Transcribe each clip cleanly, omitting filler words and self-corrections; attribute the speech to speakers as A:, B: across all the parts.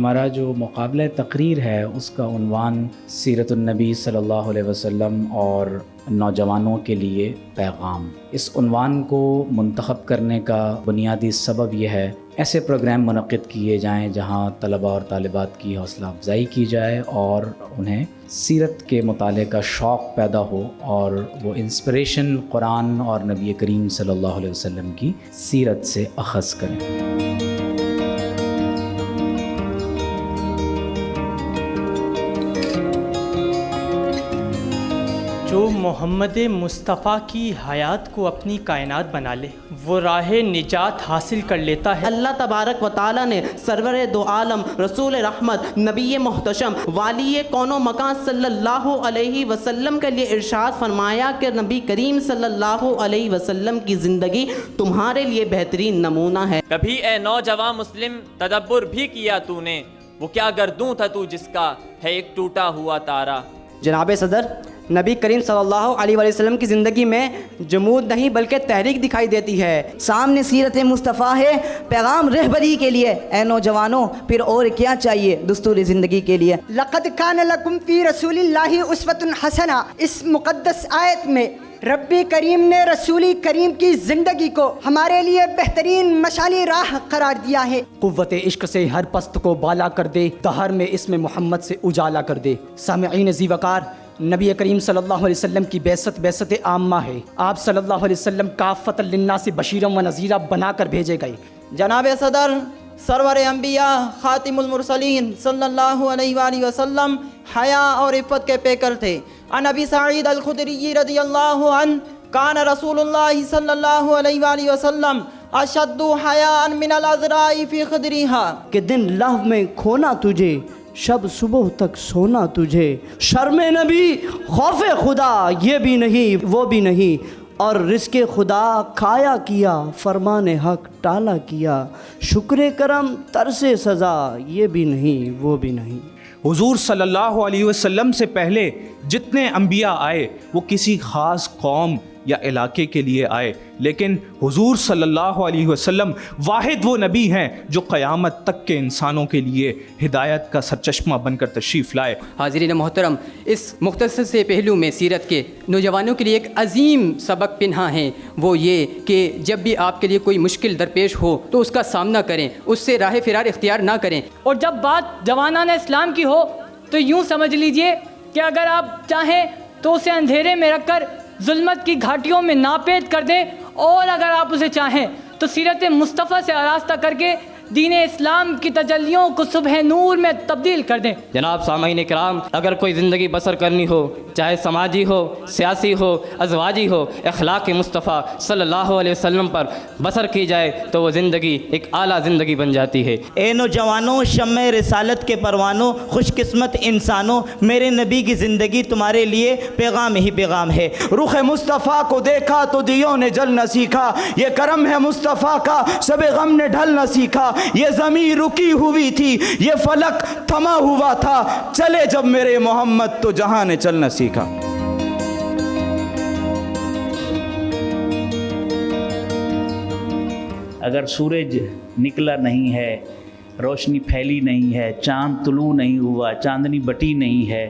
A: ہمارا جو مقابلہ تقریر ہے اس کا عنوان سیرت النبی صلی اللہ علیہ وسلم اور نوجوانوں کے لیے پیغام۔ اس عنوان کو منتخب کرنے کا بنیادی سبب یہ ہے ایسے پروگرام منعقد کیے جائیں جہاں طلباء اور طالبات کی حوصلہ افزائی کی جائے اور انہیں سیرت کے مطالعے کا شوق پیدا ہو اور وہ انسپریشن قرآن اور نبی کریم صلی اللہ علیہ وسلم کی سیرت سے اخذ کریں۔
B: جو محمد مصطفیٰ کی حیات کو اپنی کائنات بنا لے وہ راہ نجات حاصل کر لیتا ہے۔
C: اللہ تبارک و تعالیٰ نے سرور دو عالم رسول رحمت نبی محتشم والی کون و مکان صلی اللہ علیہ وسلم کے لیے ارشاد فرمایا کہ نبی کریم صلی اللہ علیہ وسلم کی زندگی تمہارے لیے بہترین نمونہ ہے۔
D: کبھی اے نوجوان مسلم تدبر بھی کیا تو نے، وہ کیا گردوں تھا تو جس کا ہے ایک ٹوٹا ہوا تارا۔
E: جناب صدر، نبی کریم صلی اللہ علیہ وسلم کی زندگی میں جمود نہیں بلکہ تحریک دکھائی دیتی ہے۔
F: سامنے سیرت مصطفیٰ ہے، پیغام رہبری کے لیے۔ اے نوجوانوں، پھر اور کیا چاہیے دستور زندگی کے لیے؟
G: لقد کان لکم فی رسول اللہ اسوۃ حسنہ، اس مقدس آیت میں رب کریم نے رسول کریم کی زندگی کو ہمارے لیے بہترین مشعل راہ قرار دیا ہے۔
E: قوت عشق سے ہر پست کو بالا کر دے، دہر میں اسم محمد سے اجالا کر دے۔ سامعین ذی وقار، نبی کریم صلی اللہ علیہ وسلم کی بعثت عامہ ہے۔ آپ صلی اللہ علیہ وسلم کافۃ للناس بشیرا و نذیرا بنا کر بھیجے گئے۔
H: جناب صدر، سرور انبیاء خاتم المرسلین صلی اللہ علیہ وآلہ وسلم حیا اور عفت کے پیکر تھے۔ عن ابی سعید الخدری رضی اللہ عنہ کان رسول اللہ صلی اللہ علیہ وآلہ وسلم اشد حیاء من العذراء فی خدریہا،
C: کہ دن لہو میں کھونا تجھے، شب صبح تک سونا تجھے، شرم نبی خوف خدا یہ بھی نہیں وہ بھی نہیں، اور رزق خدا کھایا کیا فرمان حق ٹالا کیا، شکر کرم ترس سزا یہ بھی نہیں وہ بھی نہیں۔
I: حضور صلی اللہ علیہ وسلم سے پہلے جتنے انبیاء آئے وہ کسی خاص قوم یا علاقے کے لیے آئے، لیکن حضور صلی اللہ علیہ وسلم واحد وہ نبی ہیں جو قیامت تک کے انسانوں کے لیے ہدایت کا سرچشمہ بن کر تشریف لائے۔
J: حاضرین محترم، اس مختصر سے پہلو میں سیرت کے نوجوانوں کے لیے ایک عظیم سبق پنہاں ہے، وہ یہ کہ جب بھی آپ کے لیے کوئی مشکل درپیش ہو تو اس کا سامنا کریں، اس سے راہ فرار اختیار نہ کریں۔
B: اور جب بات جوانان اسلام کی ہو تو یوں سمجھ لیجئے کہ اگر آپ چاہیں تو اسے اندھیرے میں رکھ کر ظلمت کی گھاٹیوں میں ناپید کر دیں، اور اگر آپ اسے چاہیں تو سیرت مصطفیٰ سے آراستہ کر کے دین اسلام کی تجلیوں کو صبح نور میں تبدیل کر دیں۔
J: جناب سامعین کرام، اگر کوئی زندگی بسر کرنی ہو، چاہے سماجی ہو، سیاسی ہو، ازواجی ہو، اخلاق مصطفیٰ صلی اللہ علیہ وسلم پر بسر کی جائے تو وہ زندگی ایک اعلیٰ زندگی بن جاتی ہے۔
C: اے نوجوانوں، شمع رسالت کے پروانوں، خوش قسمت انسانوں، میرے نبی کی زندگی تمہارے لیے پیغام ہی پیغام ہے۔
K: رخ مصطفیٰ کو دیکھا تو دیوں نے جل نہ سیکھا، یہ کرم ہے مصطفیٰ کا شب غم نے ڈھل نہ سیکھا، یہ زمین رکی ہوئی تھی یہ فلک تھما ہوا تھا، چلے جب میرے محمد تو جہاں نے چل نہ سیکھا۔
L: اگر سورج نکلا نہیں ہے، روشنی پھیلی نہیں ہے، چاند طلوع نہیں ہوا، چاندنی بٹی نہیں ہے،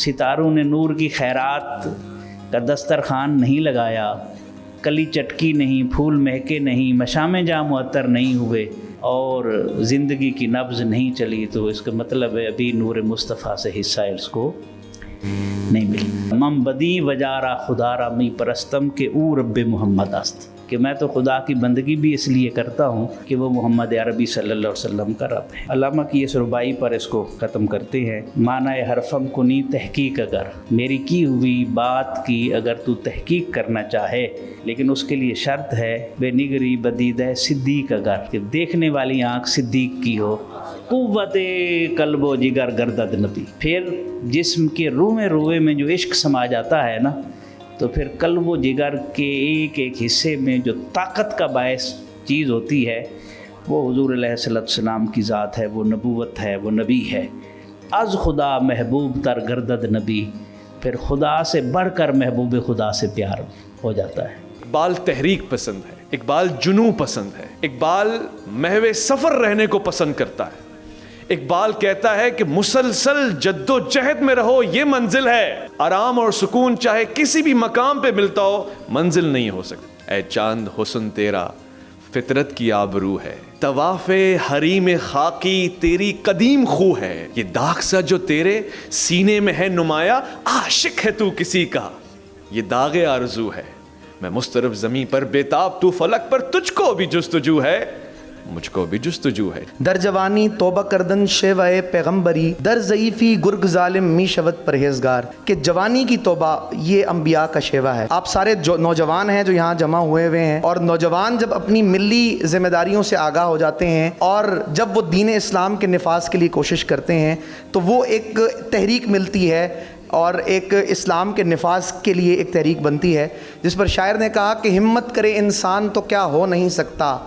L: ستاروں نے نور کی خیرات کا دسترخوان نہیں لگایا، کلی چٹکی نہیں، پھول مہکے نہیں، مشامیں جاں معطر نہیں ہوئے، اور زندگی کی نبض نہیں چلی، تو اس کا مطلب ہے ابھی نور مصطفیٰ سے حصہ اس کو نہیں ملی۔ مم بدی وجارہ خدا را می پرستم کے او رب محمد است، کہ میں تو خدا کی بندگی بھی اس لیے کرتا ہوں کہ وہ محمد عربی صلی اللہ علیہ وسلم کا رب ہے۔ علامہ کی اس ربائی پر اس کو ختم کرتے ہیں۔ معنی حرفم کنی تحقیق، اگر میری کی ہوئی بات کی اگر تو تحقیق کرنا چاہے، لیکن اس کے لیے شرط ہے بے نگری بدیدہ صدیق، اگر کہ دیکھنے والی آنکھ صدیق کی ہو، قوت قلب و جگر گردد نبی، پھر جسم کے روئے روئے میں جو عشق سما جاتا ہے نا، تو پھر قلب و جگر کے ایک ایک حصے میں جو طاقت کا باعث چیز ہوتی ہے وہ حضور علیہ السلام کی ذات ہے، وہ نبوت ہے، وہ نبی ہے۔ از خدا محبوب تر گردد نبی، پھر خدا سے بڑھ کر محبوب خدا سے پیار ہو جاتا ہے۔
M: اقبال تحریک پسند ہے، اقبال جنوں پسند ہے، اقبال محو سفر رہنے کو پسند کرتا ہے، اقبال کہتا ہے کہ مسلسل جد و جہد میں رہو، یہ منزل ہے. آرام اور سکون چاہے کسی بھی مقام پہ ملتا ہو، منزل نہیں ہو سکتی. اے چاند حسن تیرا فطرت کی آبرو ہے، طواف حریم خاکی تیری قدیم خو ہے. یہ داغ سا جو تیرے سینے میں ہے نمایاں، عاشق ہے تو کسی کا، یہ داغ آرزو ہے. میں مضطرب زمین پر بیتاب، تو فلک پر، تجھ کو بھی جستجو ہے، مجھ کو بھی جستجو ہے.
K: در جوانی توبہ کردن شیوائے پیغمبری، در ضعیفی گرگ ظالم می شود پرہیزگار. کہ جوانی کی توبہ یہ انبیاء کا شیوا ہے. آپ سارے جو نوجوان ہیں جو یہاں جمع ہوئے ہیں، اور نوجوان جب اپنی ملی ذمہ داریوں سے آگاہ ہو جاتے ہیں اور جب وہ دین اسلام کے نفاذ کے لیے کوشش کرتے ہیں تو وہ ایک تحریک ملتی ہے اور ایک اسلام کے نفاذ کے لیے ایک تحریک بنتی ہے، جس پر شاعر نے کہا کہ ہمت کرے انسان تو کیا ہو نہیں سکتا،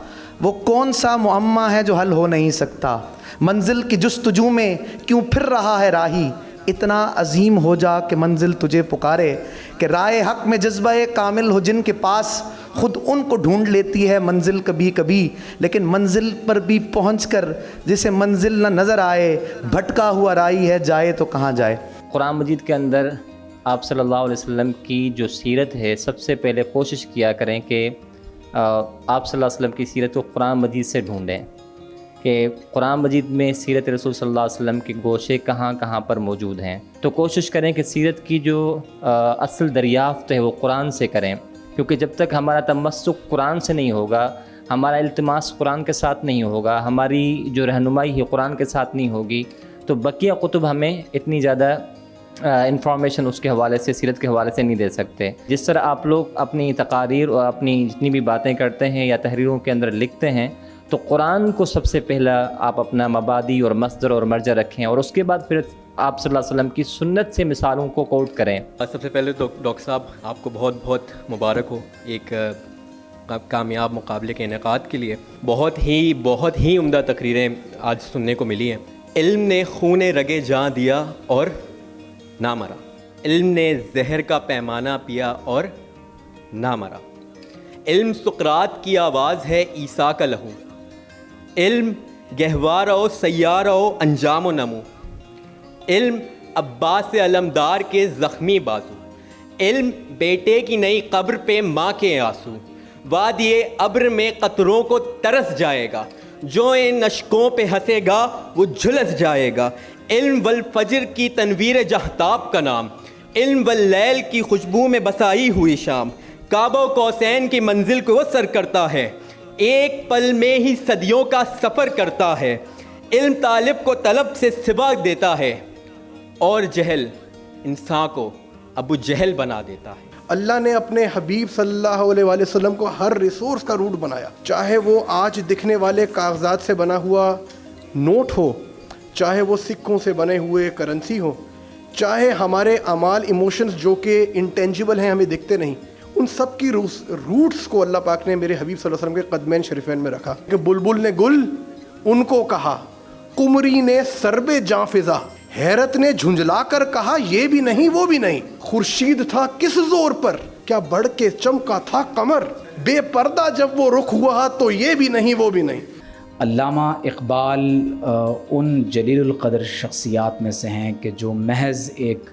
K: وہ کون سا معمہ ہے جو حل ہو نہیں سکتا. منزل کی جستجو میں کیوں پھر رہا ہے راہی، اتنا عظیم ہو جا کہ منزل تجھے پکارے. کہ رائے حق میں جذبہ کامل ہو جن کے پاس، خود ان کو ڈھونڈ لیتی ہے منزل کبھی کبھی. لیکن منزل پر بھی پہنچ کر جسے منزل نہ نظر آئے، بھٹکا ہوا راہی ہے، جائے تو کہاں جائے.
N: قرآن مجید کے اندر آپ صلی اللہ علیہ وسلم کی جو سیرت ہے، سب سے پہلے کوشش کیا کریں کہ آپ صلی اللہ علیہ وسلم کی سیرت کو قرآن مجید سے ڈھونڈیں کہ قرآن مجید میں سیرت رسول صلی اللہ علیہ وسلم کے گوشے کہاں کہاں پر موجود ہیں. تو کوشش کریں کہ سیرت کی جو اصل دریافت ہے وہ قرآن سے کریں، کیونکہ جب تک ہمارا تمسک قرآن سے نہیں ہوگا، ہمارا التماس قرآن کے ساتھ نہیں ہوگا، ہماری جو رہنمائی ہے قرآن کے ساتھ نہیں ہوگی، تو بقیہ کتب ہمیں اتنی زیادہ انفارمیشن اس کے حوالے سے، سیرت کے حوالے سے نہیں دے سکتے. جس طرح آپ لوگ اپنی تقاریر اور اپنی جتنی بھی باتیں کرتے ہیں یا تحریروں کے اندر لکھتے ہیں، تو قرآن کو سب سے پہلا آپ اپنا مبادی اور مصدر اور مرجع رکھیں، اور اس کے بعد پھر آپ صلی اللہ علیہ وسلم کی سنت سے مثالوں کو کوٹ کریں.
J: سب سے پہلے تو ڈاکٹر صاحب آپ کو بہت بہت مبارک ہو ایک کامیاب مقابلے کے انعقاد کے لیے. بہت ہی عمدہ تقریریں آج سننے کو ملی ہیں. علم نے خون رگے جاں دیا اور نہ مرا، علم نے زہر کا پیمانہ پیا اور نہ مرا. علم سقراط کی آواز ہے عیسیٰ کا لہو، علم گہوارہ و سیارہ و انجام و نمو، علم عباس علمدار کے زخمی بازو، علم بیٹے کی نئی قبر پہ ماں کے آنسو، وادی ابر میں قطروں کو ترس جائے گا، جو ان اشکوں پہ ہنسے گا وہ جھلس جائے گا. علم والفجر کی تنویر جہتاب کا نام، علم واللیل کی خوشبو میں بسائی ہوئی شام، کعبہ و قوسین کی منزل کو وہ سر کرتا ہے، ایک پل میں ہی صدیوں کا سفر کرتا ہے. علم طالب کو طلب سے سباق دیتا ہے، اور جہل انسان کو ابو جہل بنا دیتا ہے.
O: اللہ نے اپنے حبیب صلی اللہ علیہ وآلہ وسلم کو ہر ریسورس کا روٹ بنایا، چاہے وہ آج دکھنے والے کاغذات سے بنا ہوا نوٹ ہو، چاہے وہ سکوں سے بنے ہوئے کرنسی ہو، چاہے ہمارے اعمال ایموشنز جو کہ انٹینجیبل ہیں، ہمیں دکھتے نہیں، ان سب کی روٹس کو اللہ پاک نے میرے حبیب صلی اللہ علیہ وسلم کے قدمین شریفین میں رکھا. کہ بلبل نے گل ان کو کہا، قمری نے سرب جاں فضا، حیرت نے جھنجلا کر کہا یہ بھی نہیں وہ بھی نہیں، خورشید تھا کس زور پر کیا بڑھ کے چمکا تھا قمر، بے پردہ جب وہ رخ ہوا تو یہ بھی نہیں وہ بھی نہیں.
A: علامہ اقبال ان جلیل القدر شخصیات میں سے ہیں کہ جو محض ایک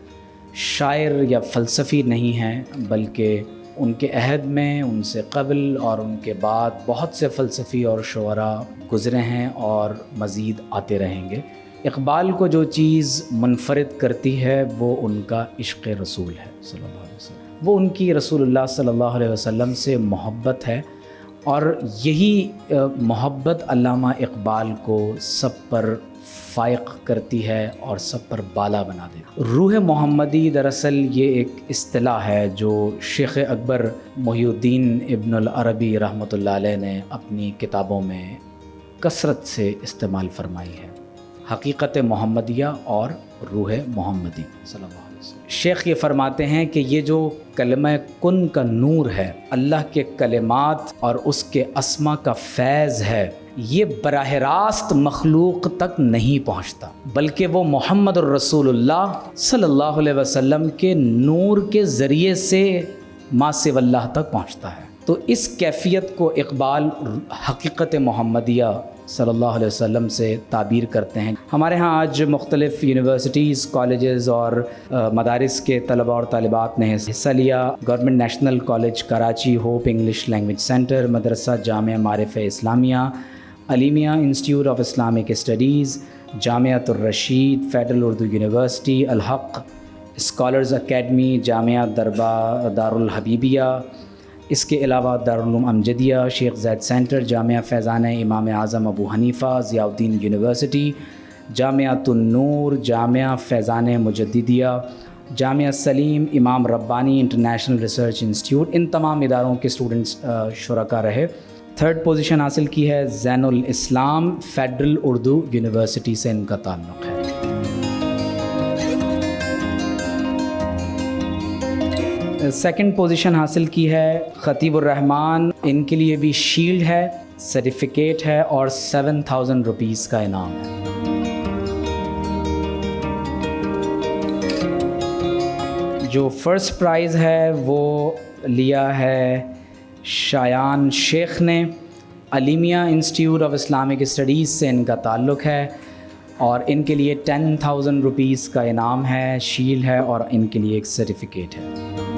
A: شاعر یا فلسفی نہیں ہیں، بلکہ ان کے عہد میں، ان سے قبل اور ان کے بعد بہت سے فلسفی اور شعراء گزرے ہیں اور مزید آتے رہیں گے. اقبال کو جو چیز منفرد کرتی ہے وہ ان کا عشق رسول ہے صلی اللہ علیہ وسلم. وہ ان کی رسول اللہ صلی اللہ علیہ وسلم سے محبت ہے، اور یہی محبت علامہ اقبال کو سب پر فائق کرتی ہے اور سب پر بالا بنا دے. روح محمدی دراصل یہ ایک اصطلاح ہے جو شیخ اکبر محی الدین ابن العربی رحمۃ اللہ علیہ نے اپنی کتابوں میں کثرت سے استعمال فرمائی ہے. حقیقت محمدیہ اور روح محمدی صلی اللہ علیہ وسلم. شیخ یہ فرماتے ہیں کہ یہ جو کلمہ کن کا نور ہے، اللہ کے کلمات اور اس کے اسما کا فیض ہے، یہ براہ راست مخلوق تک نہیں پہنچتا، بلکہ وہ محمد الرسول اللہ صلی اللہ علیہ وسلم کے نور کے ذریعے سے ما سوی اللہ تک پہنچتا ہے. تو اس کیفیت کو اقبال حقیقت محمدیہ صلی اللہ علیہ وسلم سے تعبیر کرتے ہیں. ہمارے ہاں آج مختلف یونیورسٹیز، کالجز اور مدارس کے طلباء اور طالبات نے حصہ لیا. Government national college Karachi, hope English language centre, Madrasa Jamia Maarif Islamia, Alimiya institute of Islamic studies, Jamia Al Rashid, federal Urdu university, Al Haq scholars academy, Jamia Darul Habibia, اس کے علاوہ دارالعلوم امجدیہ، شیخ زید سینٹر، جامعہ فیضان امام اعظم ابو حنیفہ، ضیاء الدین یونیورسٹی، جامعۃ النور، جامعہ فیضان مجددیہ، جامعہ سلیم امام ربانی انٹرنیشنل ریسرچ انسٹیٹیوٹ، ان تمام اداروں کے اسٹوڈنٹس شرکا رہے. 3rd پوزیشن حاصل کی ہے زین الاسلام، فیڈرل اردو یونیورسٹی سے ان کا تعلق ہے. سیکنڈ پوزیشن حاصل کی ہے خطیب الرحمان، ان کے لیے بھی شیلڈ ہے، سرٹیفکیٹ ہے اور 7000 روپیز کا انعام ہے. جو فرسٹ پرائز ہے وہ لیا ہے شایان شیخ نے، علیمیہ انسٹیٹیوٹ آف اسلامک اسٹڈیز سے ان کا تعلق ہے اور ان کے لیے 10,000 روپیز کا انعام ہے، شیلڈ ہے اور ان کے لیے ایک سرٹیفکیٹ ہے.